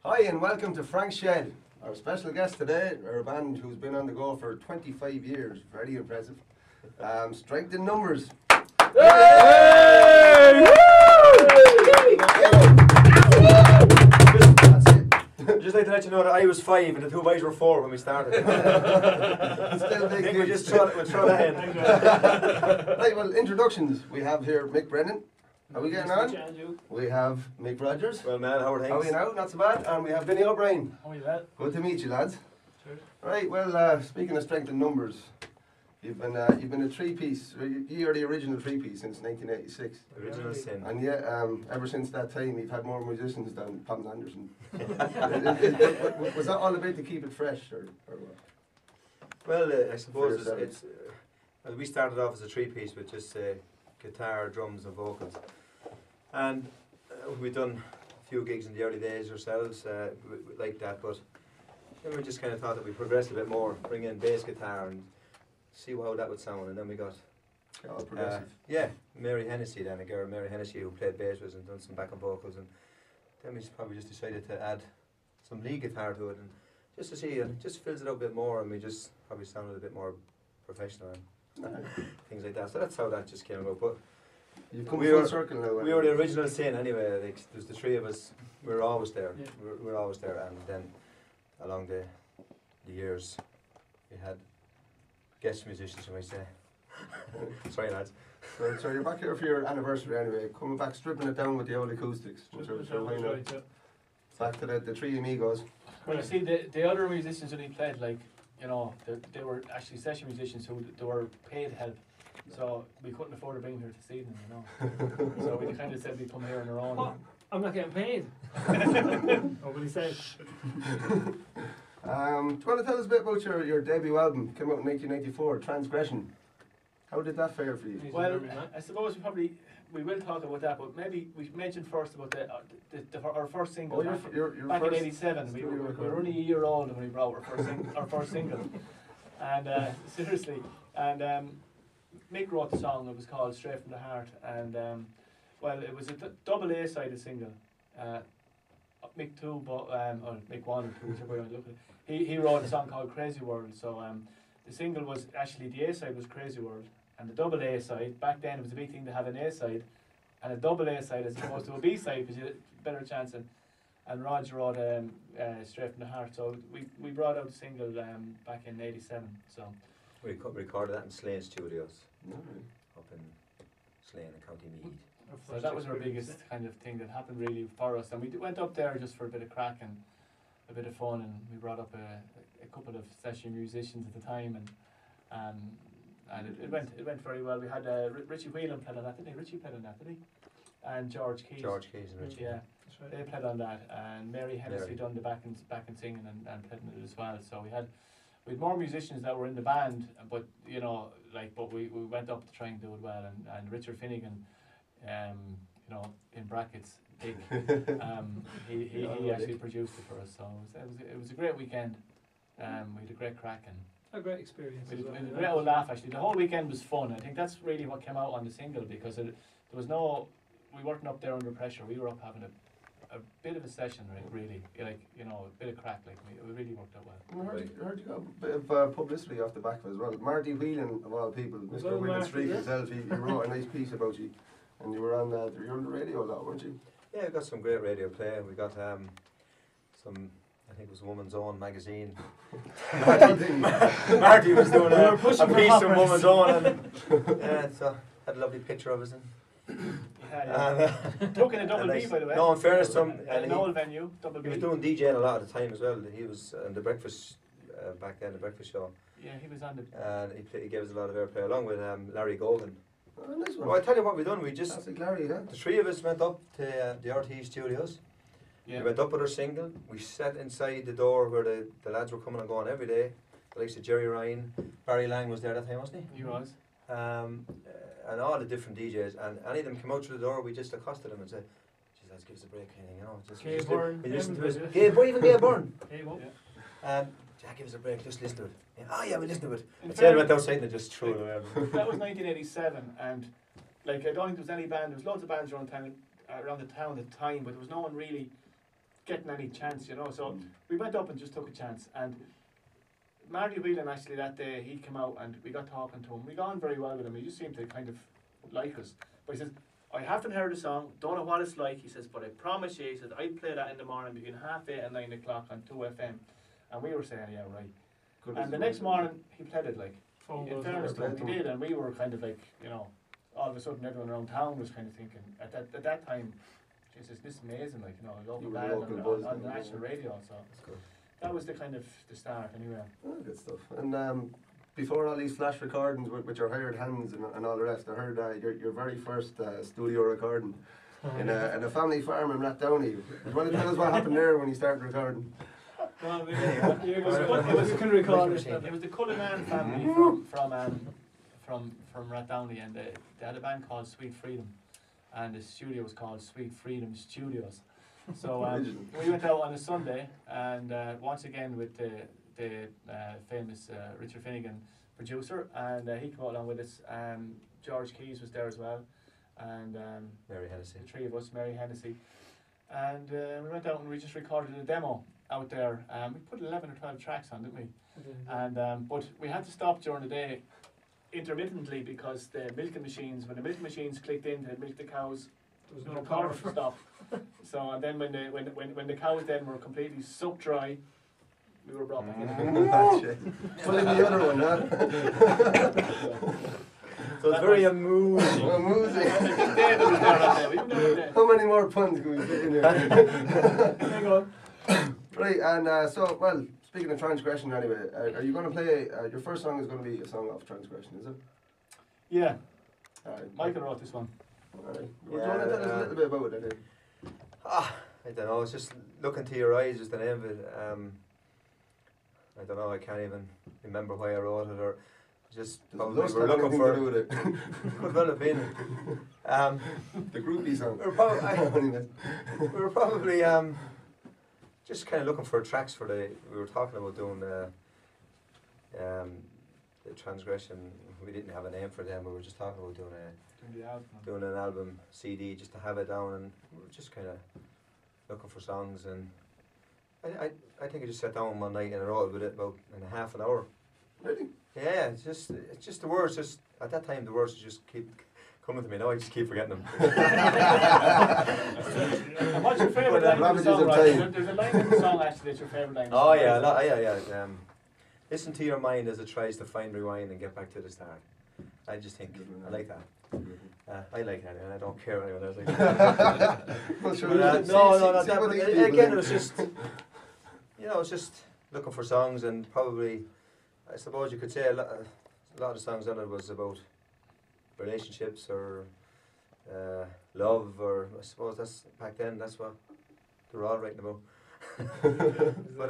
Hi and welcome to Frank's Shed. Our special guest today are a band who's been on the go for 25 years. Very impressive. Strength in numbers. Hey! That's it. Just like to let you know that I was 5 and the two boys were 4 when we started. Still I big think we'll news. just throw that in. Right, well, introductions. We have here Mick Brennan. How are we getting on? We have Mick Rogers. Well, man, how are How are things? you now? Not so bad. And we have Vinny O'Brien. How are you, lad? Good to meet you, lads. Sure. Right, well, speaking of strength in numbers, you've been a three-piece. You're the original three-piece since 1986. Original sin. And yet, ever since that time, we've had more musicians than Pam Anderson. Was that all about to keep it fresh, or what? Well, I suppose yourself. it's well, we started off as a 3-piece with just guitar, drums and vocals. And we've done a few gigs in the early days ourselves like that, but then we just kind of thought that we'd progress a bit more, bring in bass guitar and see how that would sound. And then we got All progressive. Mary Hennessy, then a girl, Mary Hennessy, who played bass with us and done some backing vocals, and then we probably just decided to add some lead guitar to it, and just to see, and it just fills it out a bit more, and we just probably sounded a bit more professional and things like that. So that's how that just came about. But You've come we full were- circle now. we were the original sin anyway. Like, there's the three of us. We were always there. Yeah. We were always there, and then along the years, we had guest musicians, shall we say? Sorry, lads. So you're back here for your anniversary anyway. Coming back, stripping it down with the old acoustics. Back to the three amigos. Well, you see, the other musicians only played, like, you know, they were actually session musicians who they were paid help. So we couldn't afford to bring them here to see them, you know. So we kind of said we'd come here on our own. What? I'm not getting paid. What will he say? Do you want to tell us a bit about your debut album? Came out in 1994, Transgression. How did that fare for you? Well, I suppose we will talk about that, but maybe we should mention first about our first single. Oh, your back first in '87, we were only a year old when we brought our first single. And seriously, and Mick wrote the song. It was called "Straight from the Heart," and well, it was a double A-sided single. Mick 2, or Mick 1 or 2, whichever way you look at it. He wrote a song called "Crazy World." So the single was actually, the A-side was "Crazy World," and the double A-side, back then it was a big thing to have an A-side and a double A-side as opposed to a B-side, because you had a better chance. And Roger wrote "Straight from the Heart," so we brought out the single back in '87. So We recorded that in Slane Studios No. up in Slane, in County Meath. So that was our biggest kind of thing that happened really for us, and we went up there just for a bit of crack and a bit of fun, and we brought up a couple of session musicians at the time, and it went very well. We had Richie Whelan played on that, didn't he? Richie played on that, didn't he? And George Keys. George Keys and Richie. Yeah, That's right. they played on that, and Mary Hennessy Mary. done the back and singing and played on it as well. So we had more musicians that were in the band, but you know, but we went up to try and do it well, and Richard Finnegan, you know, in brackets, big, he actually produced it for us. So it was a great weekend. We had a great crack, and A great experience. we as had well, a yeah. great old laugh. Actually, the whole weekend was fun. I think that's really what came out on the single, because there was we weren't up there under pressure. We were up having a bit of a session, really, like, you know, a bit of crack. Like, it really worked out well. I heard you got a bit of publicity off the back of it as well. Marty Whelan, of all people, Mr. Well, Whelan Marty, Street yeah. himself, he wrote a nice piece about you, and you were on the radio a lot, weren't you? Yeah, we got some great radio play. We got some, I think it was Woman's Own magazine. Marty was doing a piece from Woman's Own, and so had a lovely picture of us. Took in a double B, nice, by the way. no, in fairness to him, At an old venue, double he B. was doing DJing a lot of the time as well. He was on the breakfast back then, the breakfast show, Yeah, he was on the. and he gave us a lot of airplay along with Larry Gogan. Oh, nice one. Well, I tell you what we done. We just Classic Larry, yeah. the three of us went up to the RT studios. Yeah. We went up with our single. We sat inside the door where the lads were coming and going every day. The likes of Jerry Ryan, Barry Lang was there that time, wasn't He was. he? And all the different DJs, and any of them came out through the door, we just accosted them and said, "Geez, lads, give us a break, you know." Gay just Byrne, we listened to everybody, us. Gay Byrne, even Gay Byrne. Hey, well, Yeah. Yeah, give us a break, just listen to it. Yeah, oh yeah, we listen to it. In And then fairness- went outside and they just threw it away. That was 1987, and like, I don't think there was any band. There was loads of bands around the town at the time, but there was no one really getting any chance, you know. So we went up and just took a chance. And Marty Whelan, actually, that day, he came out and we got talking to him. We got on very well with him. He just seemed to kind of like us. But he says, I haven't heard the song, don't know what it's like. He says, but I promise you, he says, I'd play that in the morning between 8:30 and 9 o'clock on 2FM. And we were saying, yeah, right. Good And the next morning, he played it, like, Phone in goes fairness to over. him, he did. And we were kind of like, you know, all of a sudden everyone around town was kind of thinking, at that time, Jesus, this is amazing, like, you know, a You local were the band local on buzz the then, national yeah. radio. So That's good. that was the kind of the start, anyway. Oh, good stuff. And before all these flash recordings with your hired hands and all the rest, I heard your very first studio recording in a family farm in Rathdowney. Do you want to tell us what happened there when you started recording? Well, It was you can record it it. was the Cullinan family from Rathdowney, and they had a band called Sweet Freedom, and the studio was called Sweet Freedom Studios. So we went out on a Sunday, and once again with the famous Richard Finnegan producer, and he came out along with us. George Keys was there as well, and Mary Hennessy. the three of us, Mary Hennessy, and we went out and we just recorded a demo out there. We put 11 or 12 tracks on, didn't we? And but we had to stop during the day intermittently because the milking machines, when the milking machines clicked in to milk the cows, There was the no recorder power to for stop. So and then when the cows then were completely soaked dry, we were brought back in. Pulling the other one, huh? So it's very amusing. Amusing. David was there that day. We didn't know that. How many more puns can we fit in here? Hang on. Right, and so, well, speaking of transgression anyway, are you going to play, your first song is going to be a song of transgression, is it? Yeah, Alright. Michael wrote this one. Alright. Do you want to tell us a little bit about it, anyway? I don't know, it's just Look Into Your Eyes is the name of it. I don't know, I can't even remember why I wrote it, or just Does probably lust we're have looking anything to for do with it? could well have been. The groupie song. We were probably just kind of looking for tracks for we were talking about doing the transgression. We didn't have a name for them, we were just talking about doing an album CD just to have it down, and we were just kind of looking for songs, and I think I just sat down one night and I wrote with it about in a half an hour. Really? Yeah, it's just the words. Just at that time, the words just keep coming to me. Now I just keep forgetting them. And what's your favourite line in the song, right? There's a line in the song actually that's your favourite line. Oh yeah. Listen to your mind as it tries to find rewind and get back to the start. I just think I like that. I like that, and I don't care what anyone else likes. Well, sure, No. see what these people Again, think. it was just, it's just looking for songs, and probably, I suppose you could say a lot of songs on it was about relationships or love, or I suppose that's back then. That's what they were all writing about. But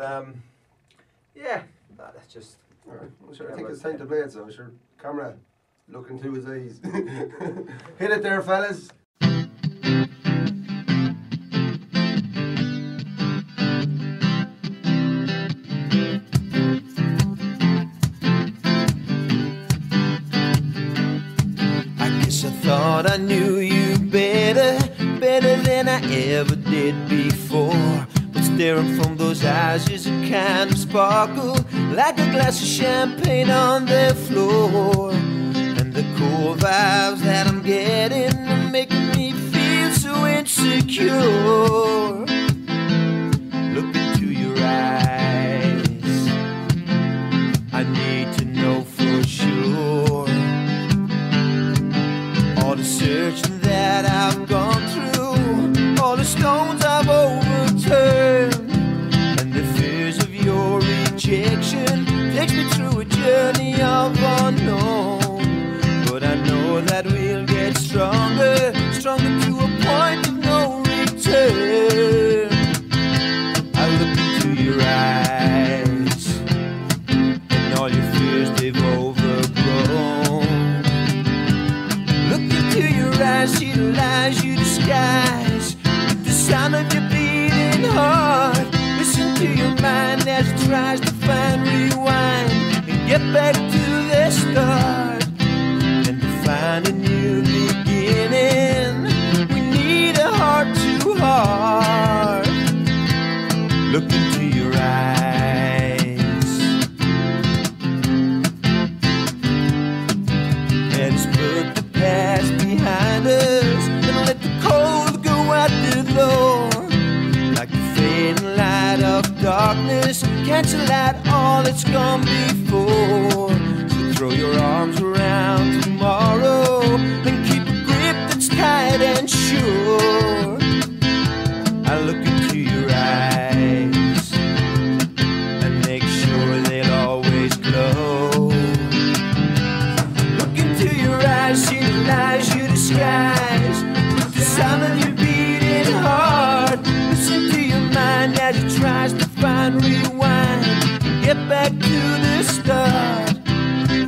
yeah, that's just. Alright, well, sure, I think it's time to play it, so sure, camera, look into his eyes. Hit it there, fellas. Thought I knew you better than I ever did before. But staring from those eyes is a kind of sparkle, like a glass of champagne on the floor. And the cool vibes that I'm getting are making me feel so insecure. Look into your eyes, I need to know for sure. All the searching that I've gone through, all the stones I've overturned, and the fears of your rejection takes me through a journey of unknown. But I know that we'll get stronger, stronger to a point of no return. I look into your eyes, and all your fears they've overgrown. Look into your eyes, see the lies you disguise with the sound of your beating heart. Listen to your mind as it tries to find rewind and get back to the start. And to find a new beginning, we need a heart to heart. cancel out all that's gone before. So throw your arms around tomorrow and keep a grip that's tight and sure. I look into your eyes and make sure they'll always glow. Look into your eyes, see the lies you disguise with the sound of your beating heart. Listen to your mind as it tries to find rewind and get back to the start.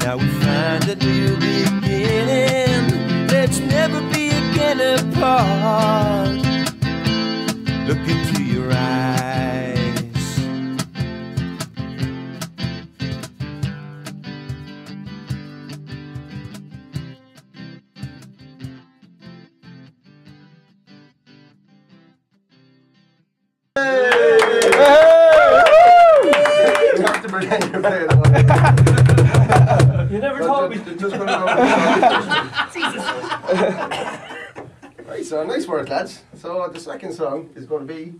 Now we find a new beginning. Let's never be again apart. Look into your eyes. You have to pretend you're playing it. You never told me. Just run around. Jesus. Right, so nice work, lads. So the second song is going to be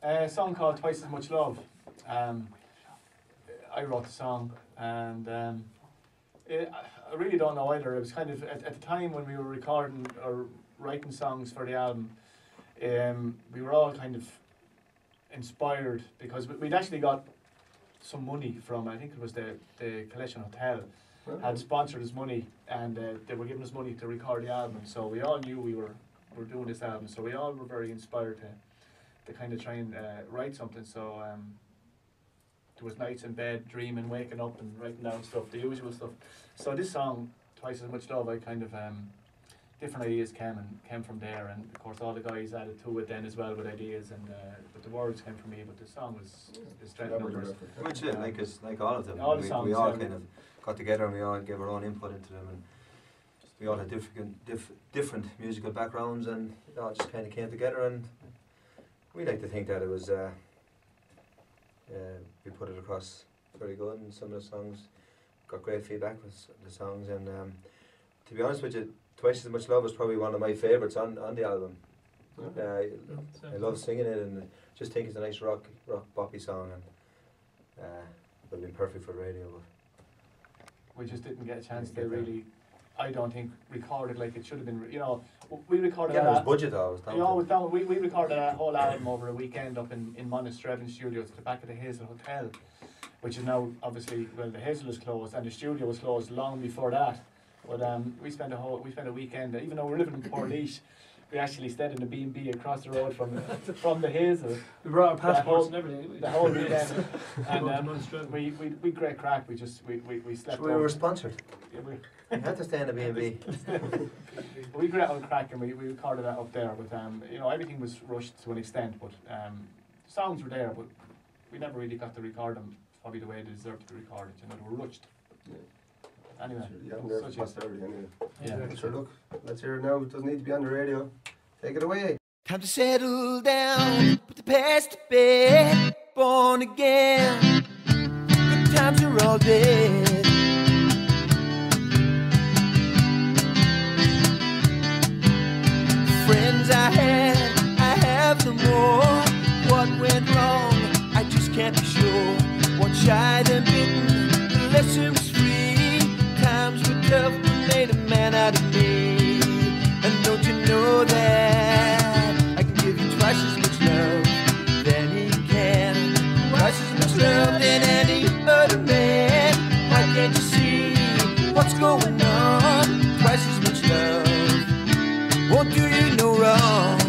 A song called Twice As Much Love. I wrote the song, and I really don't know either. It was kind of at the time when we were recording or writing songs for the album, we were all kind of inspired because we'd actually got some money from, I think it was the Collection Hotel, had sponsored us money, and they were giving us money to record the album. So we all knew we were doing this album. So we all were very inspired to kind of try and write something. So there was nights in bed, dreaming, waking up and writing down stuff, the usual stuff. So this song, Twice As Much Love, I kind of, different ideas came from there, and of course all the guys added to it then as well with ideas, and but the words came from me, but the song was strength numbers. Which like all of them. All the songs, we all yeah. kind of got together and we all gave our own input into them, and we all had different musical backgrounds, and it all just kind of came together, and we like to think that it was we put it across very good, and some of the songs got great feedback with the songs, and to be honest with you, Twice As Much Love is probably one of my favourites on the album. I love singing it, and just think it's a nice rock boppy song, and it would have been perfect for radio. But We just didn't get a chance to really, I don't think, record it like it should have been. You know, we recorded yeah, that. it was budget though. We recorded that whole album over a weekend up in Monasterevin Studios at the back of the Hazel Hotel, which is now obviously, well, the Hazel is closed and the studio was closed long before that. But we spent a weekend, even though we're living in Portlaoise, we actually stayed in the B&B across the road from the Hazel. We brought our passports and everything. The whole weekend, and we great crack. We slept. We were sponsored. Yeah, We had to stay in the B&B. we great old crack, and we recorded that up there. But you know, everything was rushed to an extent. But songs were there, but we never really got to record them probably the way they deserved to be recorded. You know, they were rushed. Yeah. Anyway, You haven't heard such posterity anyway. yeah. Sure, look, let's hear it now. It doesn't need to be on the radio. Take it away. Time to settle down, put the past to bed, born again. Good times are all dead. Friends I have no more. What went wrong? I just can't be sure. One shy and bitten, the lesson was free. Times were tough, but made a man out of me. And don't you know that I can give you twice as much love than he can, twice as much love than any other man. Why can't you see what's going on? Twice as much love won't do you no wrong.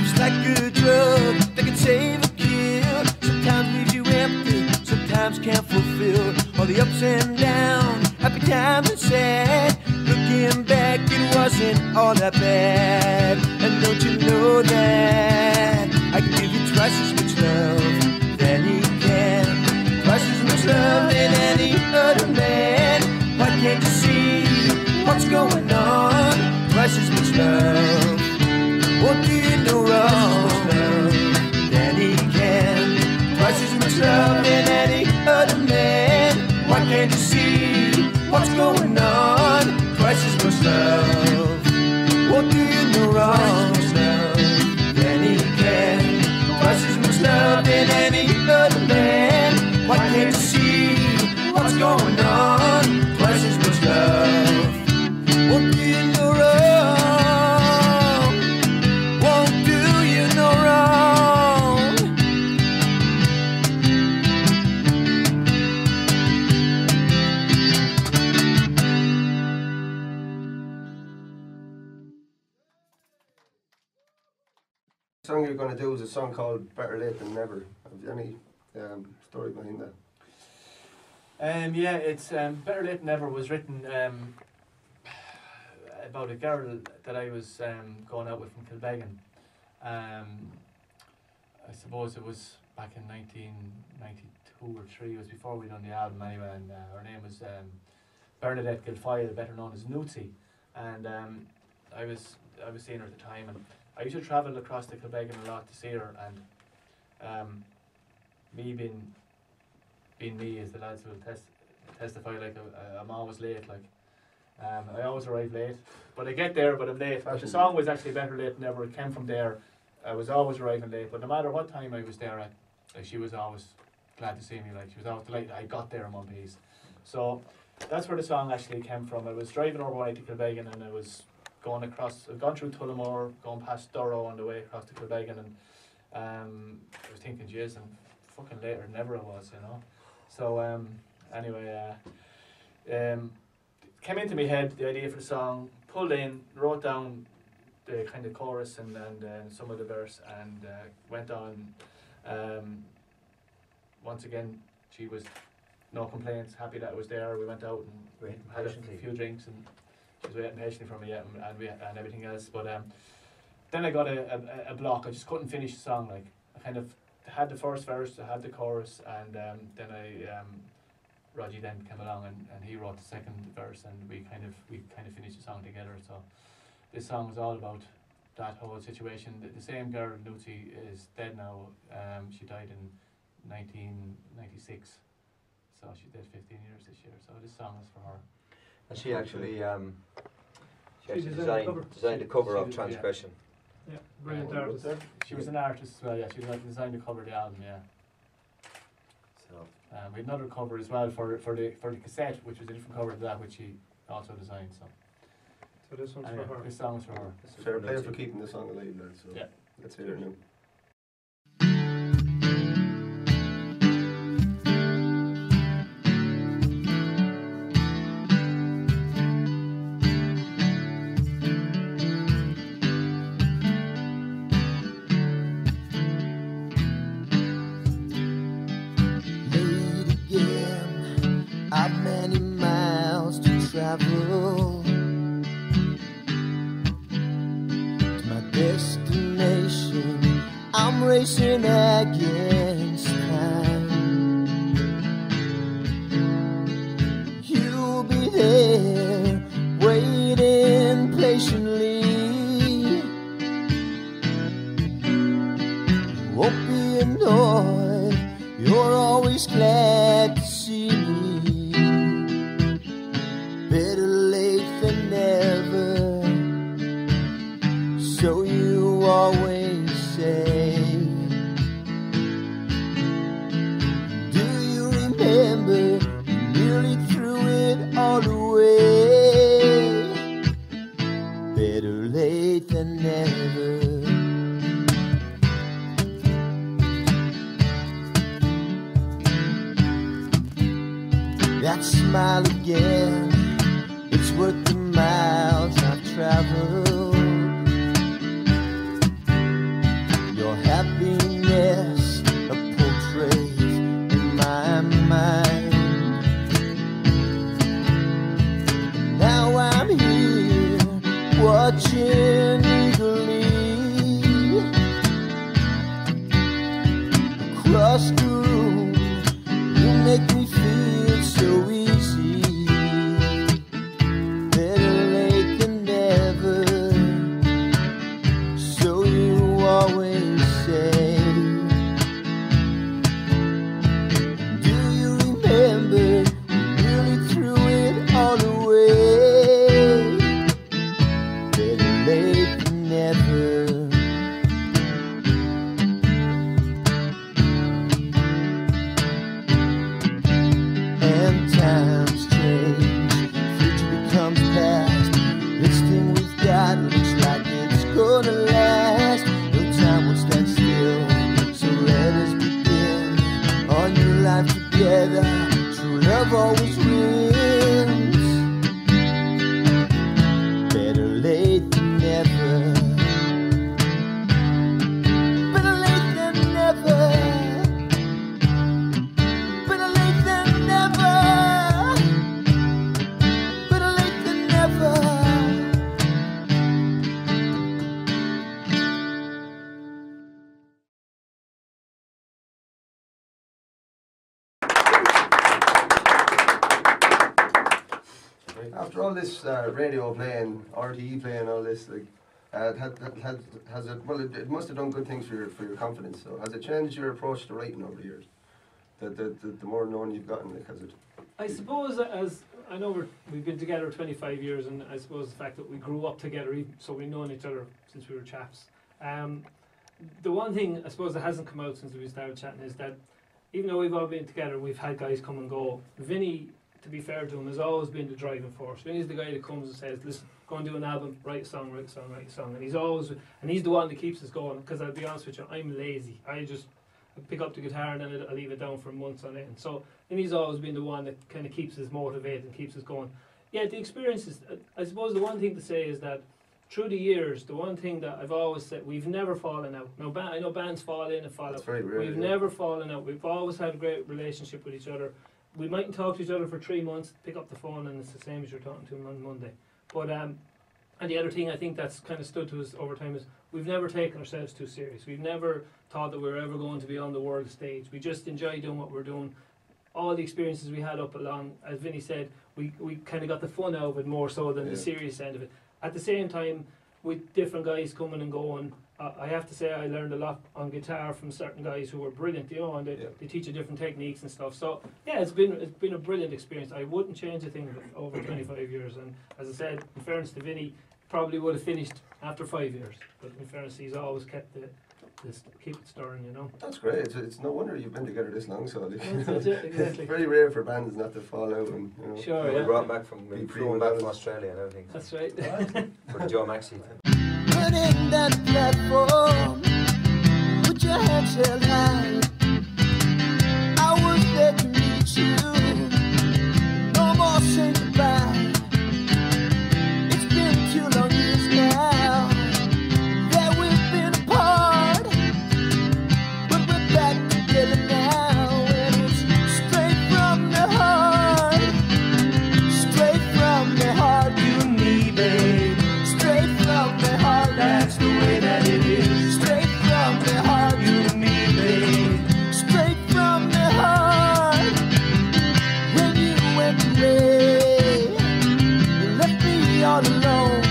It's like a drug that can save or kill. Sometimes leaves you empty, sometimes can't fulfill all the ups and downs, happy times and sad. Looking back, it wasn't all that bad. And don't you know that I can give you twice as much love than he can, twice as much love than any other man. Why can't you see what's going on? Twice as much love won't do you no wrong. Than he can, twice as much love than any other man. Why can't you see what's going on? Twice as much love won't do you no wrong. The song you're going to do is a song called Better Late Than Never. Have you any story behind that? Yeah, it's Better Late Than Never was written about a girl that I was going out with from Kilbeggan. I suppose it was back in 1992 or 3. It was before we done the album anyway, and her name was Bernadette Guilfoyle, better known as Nutsi. And I was seeing her at the time, and I used to travel across the Kilbeggan a lot to see her, and me being me, as the lads will testify, like I'm always late, like I always arrive late, but I get there but I'm late. But the song was actually Better Late Than Never. It came from there. I was always arriving late, but no matter what time I was there at, like, she was always glad to see me, like she was always delighted I got there in one piece. So that's where the song actually came from. I was driving over to Kilbeggan, and I was going across, I'd gone through Tullamore, going past Durrow on the way across to Kilbeggan, and I was thinking, jeez, I'm fucking later than ever I was, you know. So anyway, came into my head the idea for the song, pulled in, wrote down the kind of chorus and some of the verse, and went on. Once again, she was no complaints, happy that I was there. We went out and had a few drinks, and she was waiting patiently for me, and everything else. But then I got a block. I just couldn't finish the song. Like, I kind of had the first verse, I had the chorus, and then Rogie then came along and he wrote the second verse, and we kind of finished the song together. So this song is all about that whole situation. The same girl, Nutsi, is dead now. She died in 1996, so she's dead 15 years this year. So this song is for her. And she actually designed the cover of Transgression. Yeah, brilliant artist. She was an artist as well, yeah. She designed the cover of the album, yeah. So we had another cover as well for the cassette, which was a different cover to that, which she also designed. So this one's anyway, for her. this song is for her. Fair play for keeping the song alive, lads. So yeah. Let's hear it now. I've many miles to travel to my destination. I'm racing against time. You'll be there waiting patiently. You won't be annoyed, you're always glad to see me. Better late than never, so you always say. Do you remember you nearly threw it all away? Better late than never. That smile again, it's worth the miles I've traveled. Your happiness, a portrait in my mind. Now I'm here, watching eagerly across the room. You make me feel so easy. Better late than never, so you always say. Do you remember you nearly threw it all away? Better late right. After all this radio playing, RTE playing, all this, like, has it? Well, it must have done good things for your confidence. So has it changed your approach to writing over the years? The more known you've gotten, like, has it? I suppose, as I know we've been together 25 years, and I suppose the fact that we grew up together, so we've known each other since we were chaps. The one thing I suppose that hasn't come out since we started chatting is that even though we've all been together, we've had guys come and go. Vinny, to be fair to him, has always been the driving force. Vinny's the guy that comes and says, listen, go and do an album, write a song, write a song, write a song. And he's the one that keeps us going, because I'll be honest with you, I'm lazy. I pick up the guitar and then I leave it down for months on end. So Vinny's always been the one that kind of keeps us motivated and keeps us going. Yeah, the experiences, I suppose the one thing to say is that through the years, the one thing that I've always said, we've never fallen out. Now, I know bands fall in and fall out. Very rare, We've never fallen out. We've always had a great relationship with each other. We mightn't talk to each other for 3 months, pick up the phone, and it's the same as you're talking to him on Monday. But and the other thing I think that's kind of stood to us over time is we've never taken ourselves too serious. We've never thought that we were ever going to be on the world stage. We just enjoy doing what we're doing. All the experiences we had up along, as Vinny said, we kind of got the fun out of it more so than the serious end of it. At the same time, with different guys coming and going, I have to say I learned a lot on guitar from certain guys who were brilliant, you know, and they teach you different techniques and stuff. So yeah, it's been a brilliant experience. I wouldn't change a thing over 25 years. And as I said, in fairness to Vinny, probably would have finished after 5 years. But in fairness, he's always kept keep it stirring, you know. That's great. It's no wonder you've been together this long. So That's it, exactly. it's very rare for bands not to fall out. And, you know. Sure, We yeah. brought back from Australia and everything. That's right. For the Joe Maxi. Running down the platform with your hands held high. I was there to meet you. No more saying goodbye. It's been 2 long years now that we've been apart, but we're back together now, and it's straight from the heart, straight from the heart. You and me, babe, straight from the heart. That's the way that it is. Straight from the heart, you and me, babe. Straight from the heart. When you went away, you left me all alone.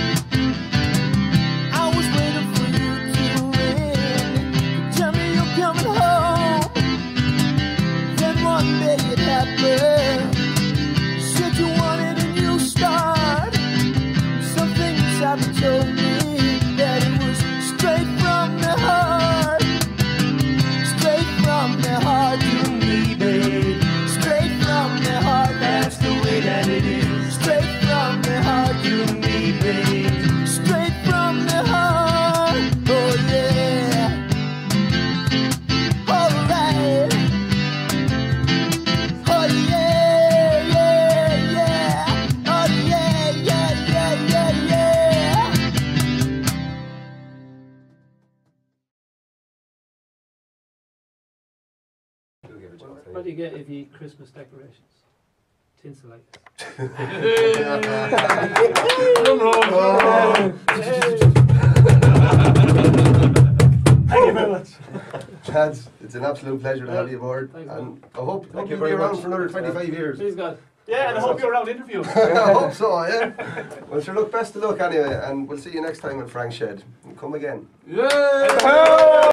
I was waiting for you to ring, tell me you're coming home. Then one day it happened. You said you wanted a new start. Something inside me told me that it was straight from the heart. Straight from the heart, you and me, babe. Straight from the heart, that's the way that it is. Straight from the heart, you and me, babe. Straight from the heart, oh yeah. Alright. Oh yeah, yeah, yeah. Oh yeah, yeah, yeah, yeah, yeah. What do you get if you eat Christmas decorations? Tinsel lights. Thank you very much. Chads, it's an absolute pleasure to have you aboard, Thanks, and I hope Thank you you'll be very around much. for another 25 years. Please God. Yeah, and I hope you're around interviewing. I hope so, yeah. Well, sure, look, best of luck anyway, and we'll see you next time in Frank's Shed. Come again. Yeah.